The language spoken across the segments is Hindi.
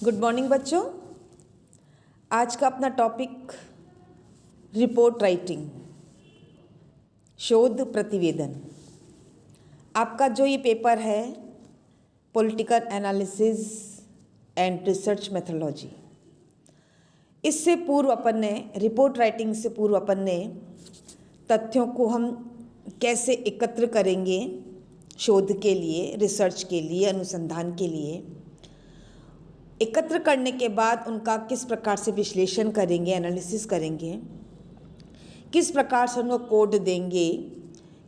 गुड मॉर्निंग बच्चों। आज का अपना टॉपिक रिपोर्ट राइटिंग, शोध प्रतिवेदन। आपका जो ये पेपर है political analysis and research methodology, इससे पूर्व अपन ने रिपोर्ट राइटिंग से पूर्व अपन ने तथ्यों को हम कैसे एकत्र करेंगे शोध के लिए, रिसर्च के लिए, अनुसंधान के लिए, एकत्र करने के बाद उनका किस प्रकार से विश्लेषण करेंगे, एनालिसिस करेंगे, किस प्रकार से उनको कोड देंगे,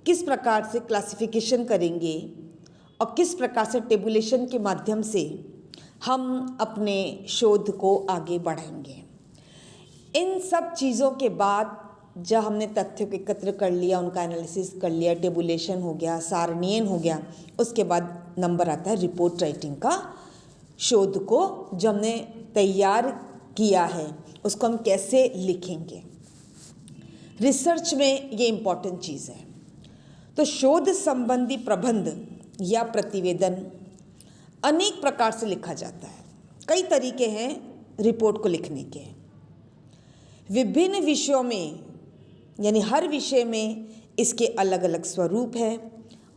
किस प्रकार से क्लासिफिकेशन करेंगे और किस प्रकार से टेबुलेशन के माध्यम से हम अपने शोध को आगे बढ़ाएंगे। इन सब चीज़ों के बाद जब हमने तथ्यों को एकत्र कर लिया, उनका एनालिसिस कर लिया, टेबुलेशन हो गया, सारणीयन हो गया, उसके बाद नंबर आता है रिपोर्ट राइटिंग का। शोध को जो हमने तैयार किया है उसको हम कैसे लिखेंगे। रिसर्च में ये इम्पॉर्टेंट चीज़ है। तो शोध संबंधी प्रबंध या प्रतिवेदन अनेक प्रकार से लिखा जाता है। कई तरीके हैं रिपोर्ट को लिखने के। विभिन्न विषयों में, यानी हर विषय में इसके अलग अलग स्वरूप हैं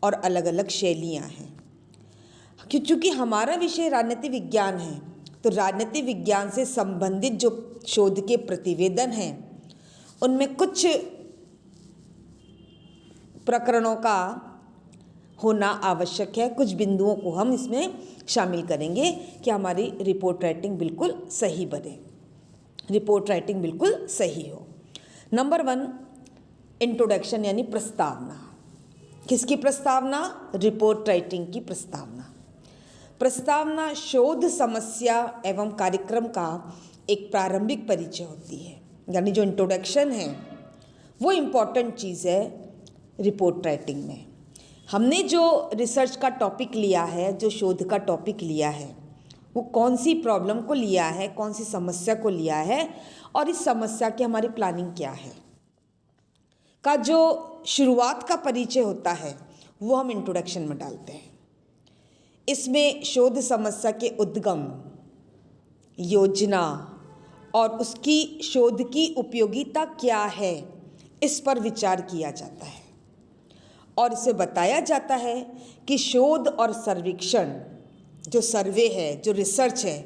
और अलग अलग शैलियाँ हैं। क्योंकि हमारा विषय राजनीति विज्ञान है, तो राजनीति विज्ञान से संबंधित जो शोध के प्रतिवेदन हैं उनमें कुछ प्रकरणों का होना आवश्यक है। कुछ बिंदुओं को हम इसमें शामिल करेंगे कि हमारी रिपोर्ट राइटिंग बिल्कुल सही बने, रिपोर्ट राइटिंग बिल्कुल सही हो। नंबर 1, इंट्रोडक्शन यानी प्रस्तावना। किसकी प्रस्तावना? रिपोर्ट राइटिंग की प्रस्तावना। प्रस्तावना शोध समस्या एवं कार्यक्रम का एक प्रारंभिक परिचय होती है, यानी जो इंट्रोडक्शन है वो इम्पॉर्टेंट चीज़ है रिपोर्ट राइटिंग में। हमने जो रिसर्च का टॉपिक लिया है, जो शोध का टॉपिक लिया है, वो कौन सी प्रॉब्लम को लिया है, कौन सी समस्या को लिया है और इस समस्या की हमारी प्लानिंग क्या है का जो शुरुआत का परिचय होता है वो हम इंट्रोडक्शन में डालते हैं। इसमें शोध समस्या के उद्गम, योजना और उसकी शोध की उपयोगिता क्या है, इस पर विचार किया जाता है और इसे बताया जाता है कि शोध और सर्वेक्षण, जो सर्वे है, जो रिसर्च है,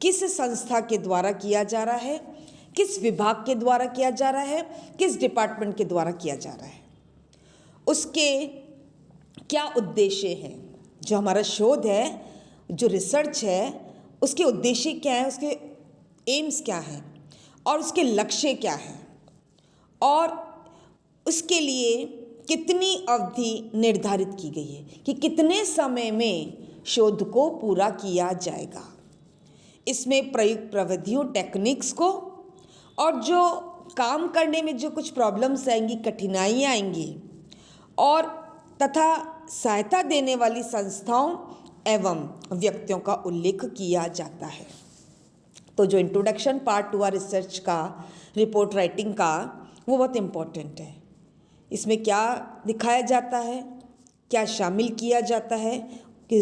किस संस्था के द्वारा किया जा रहा है, किस विभाग के द्वारा किया जा रहा है, किस डिपार्टमेंट के द्वारा किया जा रहा है, उसके क्या उद्देश्य हैं। जो हमारा शोध है, जो रिसर्च है, उसके उद्देश्य क्या है, उसके एम्स क्या हैं और उसके लक्ष्य क्या हैं और उसके लिए कितनी अवधि निर्धारित की गई है कि कितने समय में शोध को पूरा किया जाएगा। इसमें प्रयुक्त प्रविधियों, टेक्निक्स को और जो काम करने में जो कुछ प्रॉब्लम्स आएंगी, कठिनाइयाँ आएंगी और तथा सहायता देने वाली संस्थाओं एवं व्यक्तियों का उल्लेख किया जाता है। तो जो इंट्रोडक्शन पार्ट हुआ रिसर्च का, रिपोर्ट राइटिंग का, वो बहुत इम्पोर्टेंट है। इसमें क्या दिखाया जाता है, क्या शामिल किया जाता है कि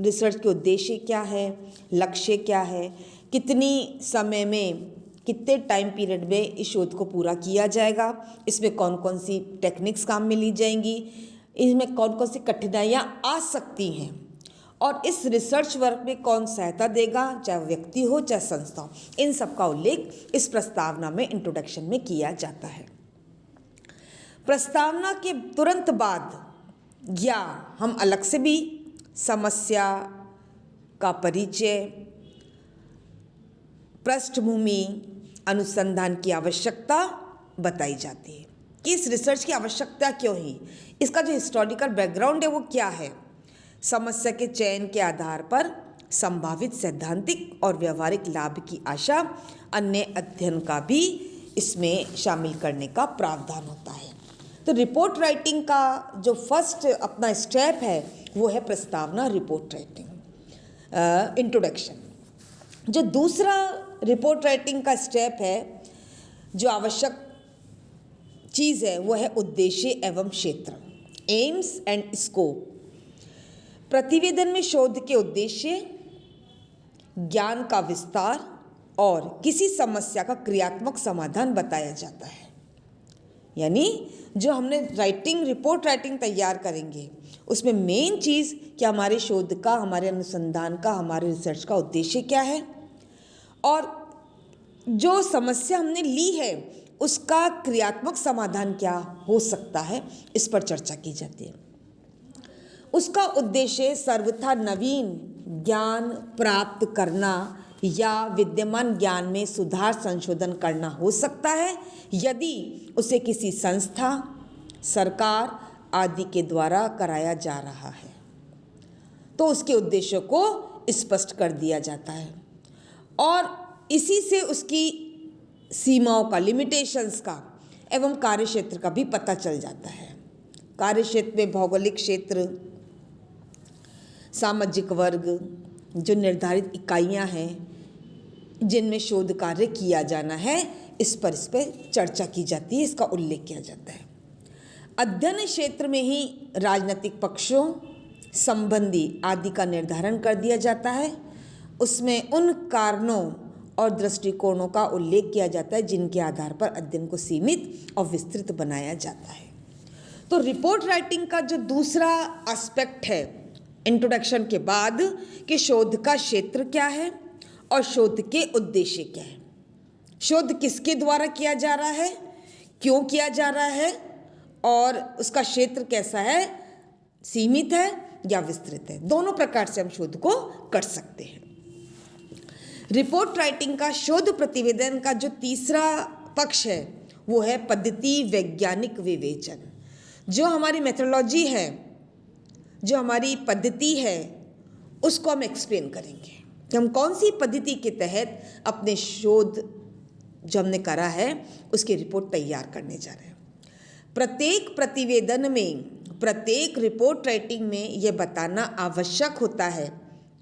रिसर्च के उद्देश्य क्या है, लक्ष्य क्या है, कितनी समय में, कितने टाइम पीरियड में इस शोध को पूरा किया जाएगा, इसमें कौन कौन सी टेक्निक्स काम में ली जाएंगी, इसमें कौन कौन सी कठिनाइयाँ आ सकती हैं और इस रिसर्च वर्क में कौन सहायता देगा, चाहे व्यक्ति हो चाहे संस्था हो। इन सब का उल्लेख इस प्रस्तावना में, इंट्रोडक्शन में किया जाता है। प्रस्तावना के तुरंत बाद या हम अलग से भी समस्या का परिचय, पृष्ठभूमि, अनुसंधान की आवश्यकता बताई जाती है कि इस रिसर्च की आवश्यकता क्यों है, इसका जो हिस्टोरिकल बैकग्राउंड है वो क्या है। समस्या के चयन के आधार पर संभावित सैद्धांतिक और व्यवहारिक लाभ की आशा, अन्य अध्ययन का भी इसमें शामिल करने का प्रावधान होता है। तो रिपोर्ट राइटिंग का जो फर्स्ट अपना स्टेप है वो है प्रस्तावना, रिपोर्ट राइटिंग, इंट्रोडक्शन। जो दूसरा रिपोर्ट राइटिंग का स्टेप है, जो आवश्यक चीज़ है, वो है उद्देश्य एवं क्षेत्र, एम्स एंड स्कोप। प्रतिवेदन में शोध के उद्देश्य, ज्ञान का विस्तार और किसी समस्या का क्रियात्मक समाधान बताया जाता है। यानी जो हमने रिपोर्ट राइटिंग तैयार करेंगे उसमें मेन चीज़ कि हमारे शोध का, हमारे अनुसंधान का, हमारे रिसर्च का उद्देश्य क्या है और जो समस्या हमने ली है उसका क्रियात्मक समाधान क्या हो सकता है, इस पर चर्चा की जाती है। उसका उद्देश्य सर्वथा नवीन ज्ञान प्राप्त करना या विद्यमान ज्ञान में सुधार संशोधन करना हो सकता है यदि उसे किसी संस्था, सरकार आदि के द्वारा कराया जा रहा है तो उसके उद्देश्यों को स्पष्ट कर दिया जाता है और इसी से उसकी सीमाओं का, लिमिटेशंस का एवं कार्यक्षेत्र का भी पता चल जाता है। कार्यक्षेत्र में भौगोलिक क्षेत्र, सामाजिक वर्ग, जो निर्धारित इकाइयां हैं जिनमें शोध कार्य किया जाना है, इस पर चर्चा की जाती है, इसका उल्लेख किया जाता है। अध्ययन क्षेत्र में ही राजनीतिक पक्षों संबंधी आदि का निर्धारण कर दिया जाता है। उसमें उन कारणों और दृष्टिकोणों का उल्लेख किया जाता है जिनके आधार पर अध्ययन को सीमित और विस्तृत बनाया जाता है। तो रिपोर्ट राइटिंग का जो दूसरा एस्पेक्ट है इंट्रोडक्शन के बाद कि शोध का क्षेत्र क्या है और शोध के उद्देश्य क्या है, शोध किसके द्वारा किया जा रहा है, क्यों किया जा रहा है और उसका क्षेत्र कैसा है, सीमित है या विस्तृत है। दोनों प्रकार से हम शोध को कर सकते हैं। रिपोर्ट राइटिंग का शोध प्रतिवेदन का जो तीसरा पक्ष है वो है पद्धति वैज्ञानिक विवेचन। जो हमारी मेथोडोलॉजी है, जो हमारी पद्धति है, उसको हम एक्सप्लेन करेंगे कि हम कौन सी पद्धति के तहत अपने शोध जो हमने करा है उसकी रिपोर्ट तैयार करने जा रहे हैं। प्रत्येक प्रतिवेदन में, प्रत्येक रिपोर्ट राइटिंग में यह बताना आवश्यक होता है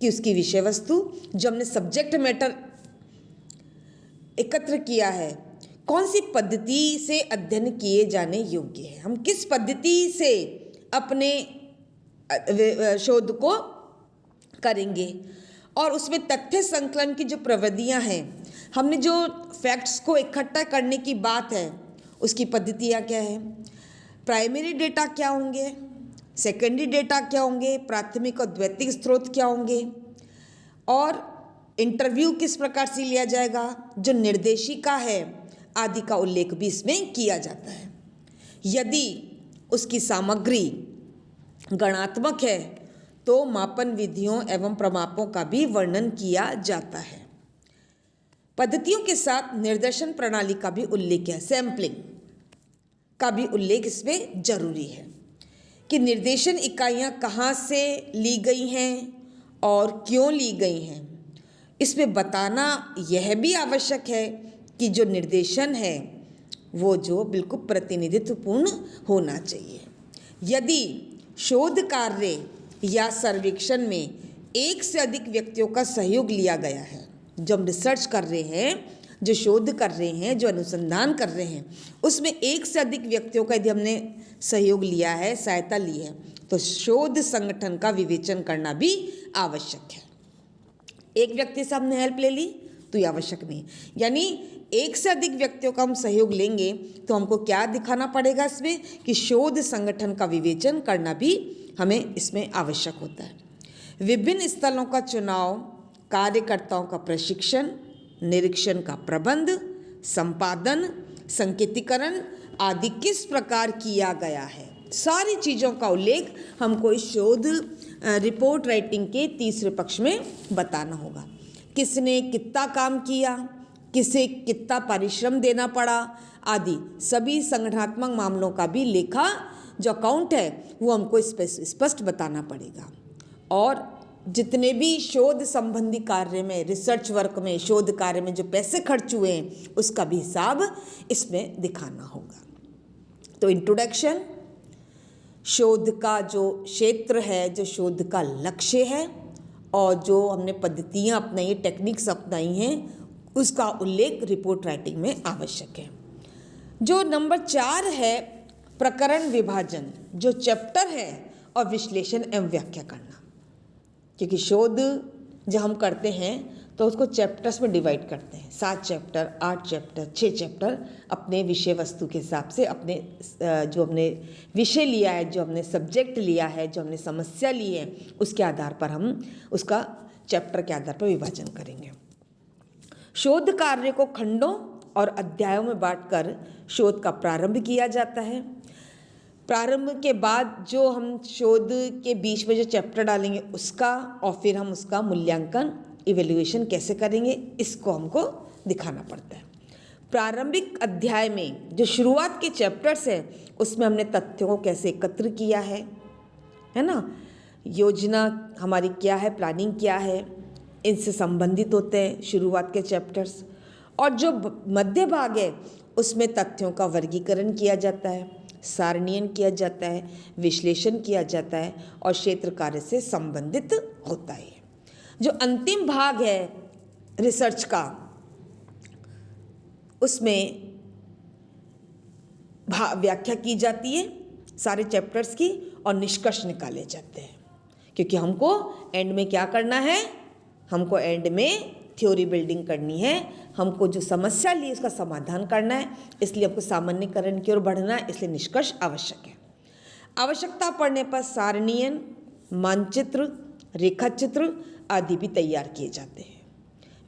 कि उसकी विषय वस्तु, जो हमने सब्जेक्ट मैटर एकत्र किया है, कौन सी पद्धति से अध्ययन किए जाने योग्य है। हम किस पद्धति से अपने शोध को करेंगे और उसमें तथ्य संकलन की जो प्रविधियां हैं, हमने जो फैक्ट्स को इकट्ठा करने की बात है उसकी पद्धतियां क्या है, प्राइमरी डेटा क्या होंगे, सेकेंडरी डेटा क्या होंगे, प्राथमिक और द्वितीयक स्रोत क्या होंगे और इंटरव्यू किस प्रकार से लिया जाएगा, जो निर्देशिका है आदि का उल्लेख भी इसमें किया जाता है। यदि उसकी सामग्री गणात्मक है तो मापन विधियों एवं प्रमापों का भी वर्णन किया जाता है। पद्धतियों के साथ निर्देशन प्रणाली का भी उल्लेख है, सैम्पलिंग का भी उल्लेख इसमें जरूरी है कि निर्देशन इकाइयाँ कहाँ से ली गई हैं और क्यों ली गई हैं। इसमें बताना यह भी आवश्यक है कि जो निर्देशन है वो जो बिल्कुल प्रतिनिधित्वपूर्ण होना चाहिए। यदि शोध कार्य या सर्वेक्षण में एक से अधिक व्यक्तियों का सहयोग लिया गया है, जो हम रिसर्च कर रहे हैं, जो शोध कर रहे हैं, जो अनुसंधान कर रहे हैं, उसमें एक से अधिक व्यक्तियों का यदि हमने सहयोग लिया है, सहायता ली है, तो शोध संगठन का विवेचन करना भी आवश्यक है। एक व्यक्ति से हमने हेल्प ले ली तो ये आवश्यक नहीं, यानी एक से अधिक व्यक्तियों का हम सहयोग लेंगे तो हमको क्या दिखाना पड़ेगा इसमें कि शोध संगठन का विवेचन करना भी हमें इसमें आवश्यक होता है। विभिन्न स्थलों का चुनाव, कार्यकर्ताओं का प्रशिक्षण, निरीक्षण का प्रबंध, संपादन, संकेतीकरण आदि किस प्रकार किया गया है, सारी चीज़ों का उल्लेख हमको इस शोध रिपोर्ट राइटिंग के तीसरे पक्ष में बताना होगा। किसने कितना काम किया, किसे कितना परिश्रम देना पड़ा आदि सभी संगठनात्मक मामलों का भी लेखा जो अकाउंट है वो हमको स्पष्ट बताना पड़ेगा। और जितने भी शोध संबंधी कार्य में, रिसर्च वर्क में, शोध कार्य में जो पैसे खर्च हुए हैं उसका भी हिसाब इसमें दिखाना होगा। तो इंट्रोडक्शन, शोध का जो क्षेत्र है, जो शोध का लक्ष्य है और जो हमने पद्धतियाँ अपनाई, टेक्निक्स अपनाई हैं, उसका उल्लेख रिपोर्ट राइटिंग में आवश्यक है। जो नंबर 4 है प्रकरण विभाजन, जो चैप्टर है और विश्लेषण एवं व्याख्या करना। क्योंकि शोध जब हम करते हैं तो उसको चैप्टर्स में डिवाइड करते हैं, 7 चैप्टर, 8 चैप्टर, 6 चैप्टर, अपने विषय वस्तु के हिसाब से, अपने जो हमने विषय लिया है, जो हमने सब्जेक्ट लिया है, जो हमने समस्या ली है, उसके आधार पर हम उसका चैप्टर के आधार पर विभाजन करेंगे। शोध कार्य को खंडों और अध्यायों में बांटकर शोध का प्रारंभ किया जाता है। प्रारंभ के बाद जो हम शोध के बीच में जो चैप्टर डालेंगे उसका, और फिर हम उसका मूल्यांकन, इवेल्युएशन कैसे करेंगे, इसको हमको दिखाना पड़ता है। प्रारंभिक अध्याय में जो शुरुआत के चैप्टर्स हैं उसमें हमने तथ्यों को कैसे एकत्र किया है ना, योजना हमारी क्या है, प्लानिंग क्या है, इनसे संबंधित होते हैं शुरुआत के चैप्टर्स। और जो मध्य भाग है उसमें तथ्यों का वर्गीकरण किया जाता है, सारणीयन किया जाता है, विश्लेषण किया जाता है और क्षेत्र कार्य से संबंधित होता है। जो अंतिम भाग है रिसर्च का, उसमें व्याख्या की जाती है सारे चैप्टर्स की और निष्कर्ष निकाले जाते हैं, क्योंकि हमको एंड में क्या करना है, हमको एंड में थ्योरी बिल्डिंग करनी है, हमको जो समस्या ली उसका समाधान करना है, इसलिए हमको सामान्यकरण की ओर बढ़ना है, इसलिए निष्कर्ष आवश्यक है। आवश्यकता पड़ने पर सारणीयन, मानचित्र, रेखाचित्र आदि भी तैयार किए जाते हैं।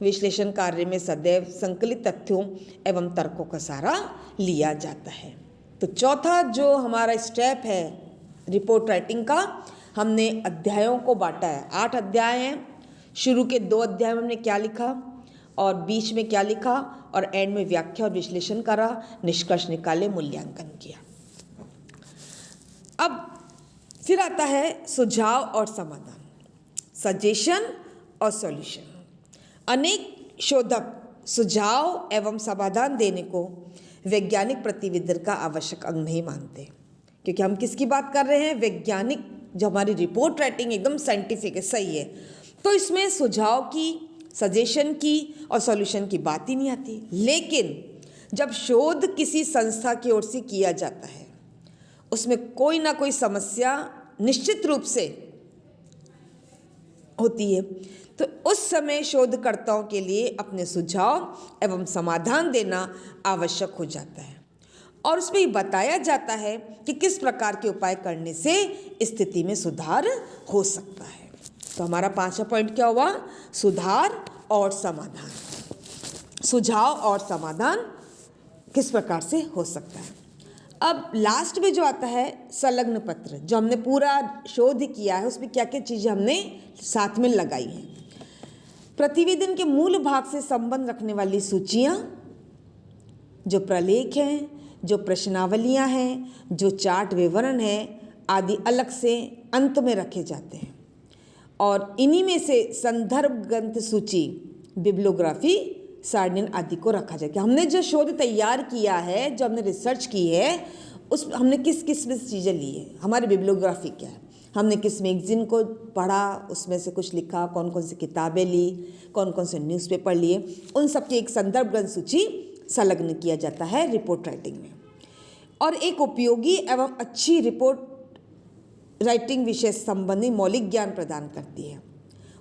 विश्लेषण कार्य में सदैव संकलित तथ्यों एवं तर्कों का सहारा लिया जाता है। तो चौथा जो हमारा स्टेप है रिपोर्ट राइटिंग का, हमने अध्यायों को बांटा है। 8 अध्याय हैं। शुरू के 2 अध्याय में हमने क्या लिखा और बीच में क्या लिखा और एंड में व्याख्या और विश्लेषण करा, निष्कर्ष निकाले, मूल्यांकन किया। अब फिर आता है सुझाव और समाधान, सजेशन और सॉल्यूशन। अनेक शोधक सुझाव एवं समाधान देने को वैज्ञानिक प्रतिवेदन का आवश्यक अंग नहीं मानते, क्योंकि हम किसकी बात कर रहे हैं, वैज्ञानिक। जो हमारी रिपोर्ट राइटिंग एकदम साइंटिफिक है, सही है, तो इसमें सुझाव की, सजेशन की और सॉल्यूशन की बात ही नहीं आती। लेकिन जब शोध किसी संस्था की ओर से किया जाता है, उसमें कोई ना कोई समस्या निश्चित रूप से होती है, तो उस समय शोधकर्ताओं के लिए अपने सुझाव एवं समाधान देना आवश्यक हो जाता है और उसमें ये बताया जाता है कि किस प्रकार के उपाय करने से स्थिति में सुधार हो सकता है। तो हमारा 5वां पॉइंट क्या हुआ, सुधार और समाधान, सुझाव और समाधान किस प्रकार से हो सकता है। अब लास्ट में जो आता है संलग्न पत्र, जो हमने पूरा शोध किया है उसमें क्या क्या चीज़ें हमने साथ में लगाई हैं। प्रतिवेदन के मूल भाग से संबंध रखने वाली सूचियाँ, जो प्रलेख हैं, जो प्रश्नावलियाँ हैं, जो चार्ट विवरण हैं आदि अलग से अंत में रखे जाते हैं और इन्हीं में से संदर्भ ग्रंथ सूची, बिब्लियोग्राफी, सारणीयन आदि को रखा जाएगा। हमने जो शोध तैयार किया है, जो हमने रिसर्च की है, उस हमने किस किस में चीज़ें ली है, हमारी बिब्लियोग्राफी क्या है, हमने किस मैगजीन को पढ़ा, उसमें से कुछ लिखा, कौन कौन सी किताबें ली, कौन कौन से न्यूज़पेपर लिए, उन सब की एक संदर्भ ग्रंथ सूची संलग्न किया जाता है रिपोर्ट राइटिंग में। और एक उपयोगी एवं अच्छी रिपोर्ट राइटिंग विषय संबंधी मौलिक ज्ञान प्रदान करती है।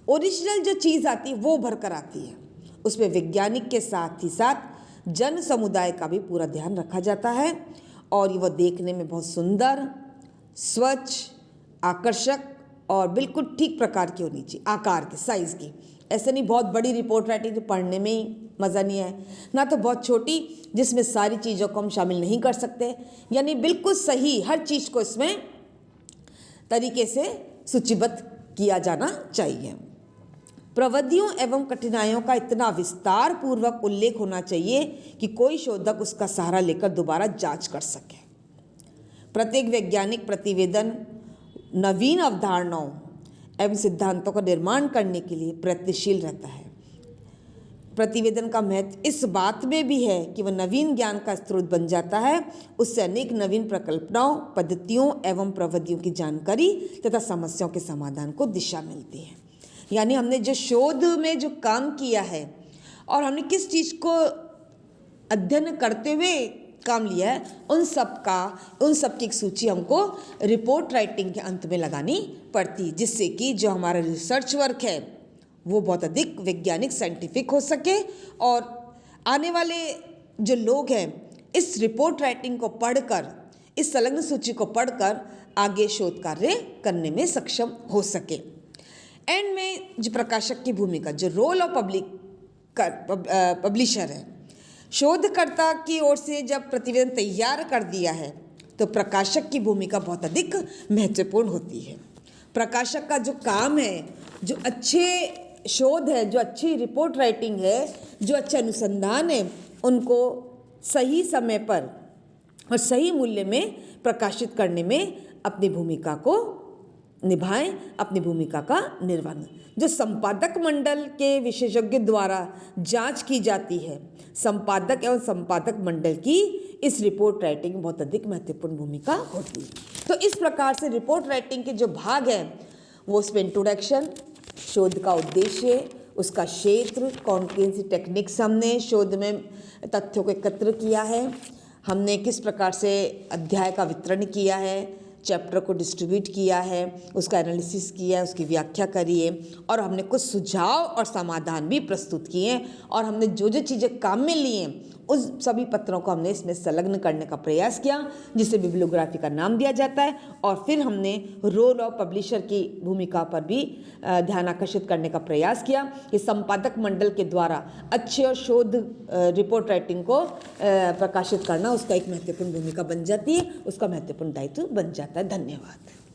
ओरिजिनल जो चीज़ आती है वो भरकर आती है, उसमें वैज्ञानिक के साथ ही साथ जन समुदाय का भी पूरा ध्यान रखा जाता है और वह देखने में बहुत सुंदर, स्वच्छ, आकर्षक और बिल्कुल ठीक प्रकार की होनी चाहिए, आकार के, साइज़ की। ऐसे नहीं बहुत बड़ी रिपोर्ट राइटिंग जो पढ़ने में ही मज़ा नहीं आए, ना तो बहुत छोटी जिसमें सारी चीज़ों को हम शामिल नहीं कर सकते, यानी बिल्कुल सही हर चीज़ को इसमें तरीके से सूचीबद्ध किया जाना चाहिए। प्रविधियों एवं कठिनाइयों का इतना विस्तार पूर्वक उल्लेख होना चाहिए कि कोई शोधक उसका सहारा लेकर दोबारा जांच कर सके। प्रत्येक वैज्ञानिक प्रतिवेदन नवीन अवधारणाओं एवं सिद्धांतों का निर्माण करने के लिए प्रयत्नशील रहता है। प्रतिवेदन का महत्व इस बात में भी है कि वह नवीन ज्ञान का स्रोत बन जाता है, उससे अनेक नवीन प्रकल्पनाओं, पद्धतियों एवं प्रविधियों की जानकारी तथा समस्याओं के समाधान को दिशा मिलती है। यानी हमने जो शोध में जो काम किया है और हमने किस चीज़ को अध्ययन करते हुए काम लिया है, उन सब की एक सूची हमको रिपोर्ट राइटिंग के अंत में लगानी पड़ती है, जिससे कि जो हमारा रिसर्च वर्क है वो बहुत अधिक वैज्ञानिक साइंटिफिक हो सके और आने वाले जो लोग हैं इस रिपोर्ट राइटिंग को पढ़कर, इस संलग्न सूची को पढ़कर आगे शोध कार्य करने में सक्षम हो सके। एंड में जो प्रकाशक की भूमिका, जो रोल ऑफ पब्लिशर है, शोधकर्ता की ओर से जब प्रतिवेदन तैयार कर दिया है तो प्रकाशक की भूमिका बहुत अधिक महत्वपूर्ण होती है। प्रकाशक का जो काम है, जो अच्छे शोध है, जो अच्छी रिपोर्ट राइटिंग है, जो अच्छा अनुसंधान है, उनको सही समय पर और सही मूल्य में प्रकाशित करने में अपनी भूमिका को निभाएं, अपनी भूमिका का निर्वहन। जो संपादक मंडल के विशेषज्ञ द्वारा जांच की जाती है, संपादक एवं संपादक मंडल की इस रिपोर्ट राइटिंग में बहुत अधिक महत्वपूर्ण भूमिका होती है। तो इस प्रकार से रिपोर्ट राइटिंग के जो भाग हैं वो उसमें इंट्रोडक्शन, शोध का उद्देश्य, उसका क्षेत्र, कौन कौन सी टेक्निक्स हमने शोध में तथ्यों को एकत्र किया है, हमने किस प्रकार से अध्याय का वितरण किया है, चैप्टर को डिस्ट्रीब्यूट किया है, उसका एनालिसिस किया है, उसकी व्याख्या करी है और हमने कुछ सुझाव और समाधान भी प्रस्तुत किए हैं और हमने जो जो चीज़ें काम में ली हैं उस सभी पत्रों को हमने इसमें संलग्न करने का प्रयास किया, जिसे बिब्लियोग्राफी का नाम दिया जाता है। और फिर हमने रोल ऑफ पब्लिशर की भूमिका पर भी ध्यान आकर्षित करने का प्रयास किया कि संपादक मंडल के द्वारा अच्छे और शोध रिपोर्ट राइटिंग को प्रकाशित करना उसका एक महत्वपूर्ण भूमिका बन जाती है, उसका महत्वपूर्ण दायित्व बन जाता है। धन्यवाद।